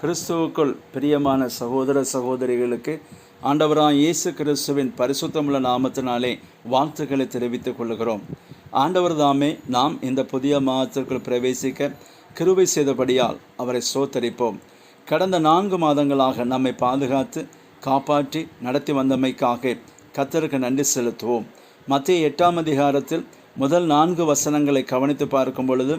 கிறிஸ்துவுக்குள் பிரியமான சகோதர சகோதரிகளுக்கு ஆண்டவராய் இயேசு கிறிஸ்துவின் பரிசுத்தமுள்ள நாமத்தினாலே வாழ்த்துக்களை தெரிவித்துக் கொள்கிறோம். ஆண்டவர் தாமே நாம் இந்த புதிய மாதத்திற்குள் பிரவேசிக்க கிருபை செய்தபடியால் அவரை ஸ்தோத்தரிப்போம். கடந்த 4 மாதங்களாக நம்மை பாதுகாத்து காப்பாற்றி நடத்தி வந்தமைக்காக கர்த்தருக்கு நன்றி செலுத்துவோம். மத்தேயு 8ஆம் அதிகாரத்தில் முதல் 4 வசனங்களை கவனித்து பார்க்கும் பொழுது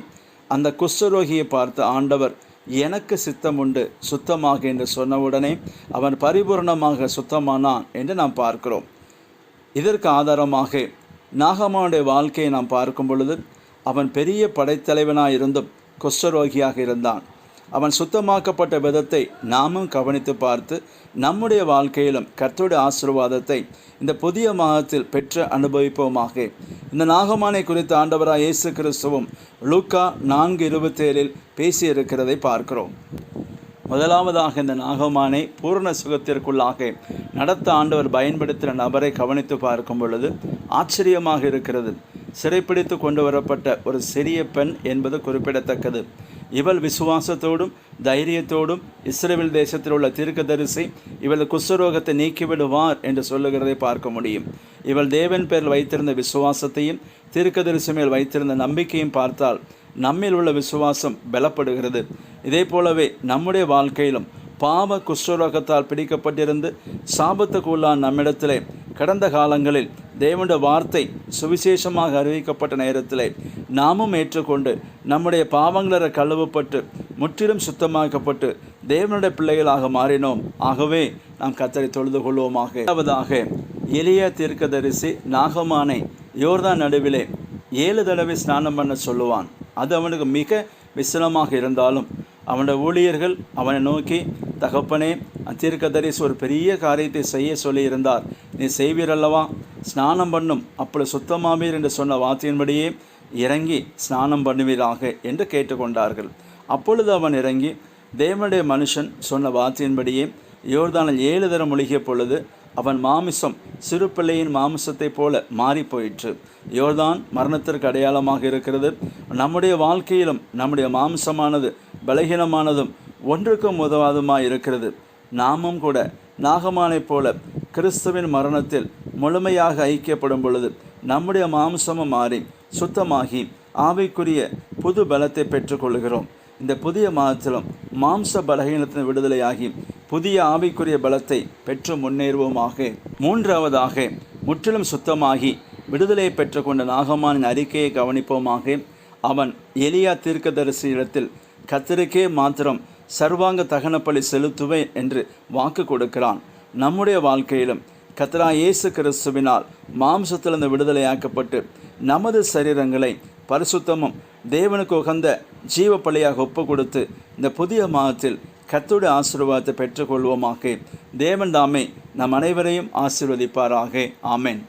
அந்த குஷ்டரோகியை பார்த்த ஆண்டவர் எனக்கு சித்தம் உண்டு சுத்தமாக என்று சொன்னவுடனே அவன் பரிபூர்ணமாக சுத்தமானான் என்று நாம் பார்க்கிறோம். இதற்கு ஆதாரமாக நாகமானுடைய வாழ்க்கையை நாம் பார்க்கும் பொழுது அவன் பெரிய படைத்தலைவனாக இருந்தும் குஷ்டரோகியாக இருந்தான். அவன் சுத்தமாக்கப்பட்ட விதத்தை நாமும் கவனித்து பார்த்து நம்முடைய வாழ்க்கையிலும் கர்த்தருடைய ஆசீர்வாதத்தை இந்த புதிய மாதத்தில் பெற்று அனுபவிப்போமாக. இந்த நாகமானை குறித்து ஆண்டவராய் இயேசு கிறிஸ்துவும் லூக்கா 4:27 பேசியிருக்கிறதை பார்க்கிறோம். முதலாவதாக இந்த நாகமானை பூரண சுகத்திற்குள்ளாக நடத்த ஆண்டவர் பயன்படுத்தின நபரை கவனித்து பார்க்கும் பொழுது ஆச்சரியமாக இருக்கிறது. சிறைப்பிடித்து கொண்டு வரப்பட்ட ஒரு சிறிய பெண் என்பது குறிப்பிடத்தக்கது. இவள் விசுவாசத்தோடும் தைரியத்தோடும் இஸ்ரவேல் தேசத்தில் உள்ள தீர்க்கதரிசி இவள் குஷ்டரோகத்தை நீக்கிவிடுவார் என்று சொல்லுகிறதை பார்க்க முடியும். இவள் தேவன் பேரில் வைத்திருந்த விசுவாசத்தையும் தீர்க்கதரிசி மேல் வைத்திருந்த நம்பிக்கையும் பார்த்தால் நம்மில் உள்ள விசுவாசம் பலப்படுகிறது. இதே போலவே நம்முடைய வாழ்க்கையிலும் பாவ குஷ்டரோகத்தால் பிடிக்கப்பட்டிருந்து சாபத்துக்குள்ளான நம்மிடத்திலே கடந்த காலங்களில் தேவனுடைய வார்த்தை சுவிசேஷமாக அறிவிக்கப்பட்ட நேரத்திலே நாமும் ஏற்றுக்கொண்டு நம்முடைய பாவங்கள கழுவப்பட்டு முற்றிலும் சுத்தமாக்கப்பட்டு தேவனுடைய பிள்ளைகளாக மாறினோம். ஆகவே நாம் கர்த்தரை தொழுது கொள்வோமாக. இரண்டாவதாக எலியா தீர்க்கதரிசி நாகமானை யோர்தான் நடுவிலே 7 தடவை ஸ்நானம் பண்ண சொல்லுவான். அது அவனுக்கு மிக விசனமாக இருந்தாலும் அவனுடைய ஊழியர்கள் அவனை நோக்கி, தகப்பனே, தீர்க்கதரிசி ஒரு பெரிய காரியத்தை செய்ய சொல்லியிருந்தார், நீ செய்வீரல்லவா, ஸ்நானம் பண்ணும், அப்படி சுத்தமாவீர் என்று சொன்ன வார்த்தையின்படியே இறங்கி ஸ்நானம் பண்ணுவீராக என்று கேட்டுக்கொண்டார்கள். அப்பொழுது அவன் இறங்கி தேவனுடைய மனுஷன் சொன்ன வார்த்தையின்படியே யோர்தானில் 7 தரம் முழுகிய பொழுது அவன் மாமிசம் சிறு பிள்ளையின் மாமிசத்தை போல மாறி போயிற்று. யோர்தான் மரணத்திற்கு அடையாளமாக இருக்கிறது. நம்முடைய வாழ்க்கையிலும் நம்முடைய மாமிசமானது பலகீனமானதும் ஒன்றுக்கும் உதவாதுமாய் இருக்கிறது. நாமும் கூட நாகமானைப் போல கிறிஸ்துவின் மரணத்தில் முழுமையாக ஐக்கியப்படும் பொழுது நம்முடைய மாம்சமும் மாறி சுத்தமாகி ஆவிக்குரிய புது பலத்தை பெற்றுக்கொள்கிறோம். இந்த புதிய மாதத்திலும் மாம்ச பலகீனத்தின் விடுதலையாகி புதிய ஆவிக்குரிய பலத்தை பெற்று முன்னேறுவோமாக. மூன்றாவதாக முற்றிலும் சுத்தமாகி விடுதலையை பெற்றுக்கொண்ட நாகமானின் அறிக்கையை கவனிப்போமாக. அவன் எலியா தீர்க்கதரிசி இடத்தில் கர்த்தருக்கே மாத்திரம் சர்வாங்க தகனப்பலி செலுத்துவேன் என்று வாக்கு கொடுக்கிறான். நம்முடைய வாழ்க்கையிலும் கர்த்தராகிய இயேசு கிறிஸ்துவினால் மாம்சத்திலிருந்து விடுதலையாக்கப்பட்டு நமது சரீரங்களை பரிசுத்தமும் தேவனுக்கு உகந்த ஜீவ பலியாக ஒப்பு கொடுத்து இந்த புதிய மாதத்தில் கர்த்தருடைய ஆசீர்வாதத்தை பெற்றுக்கொள்வோமாக. தேவன் தாமே நம் அனைவரையும் ஆசீர்வதிப்பாராக. ஆமென்.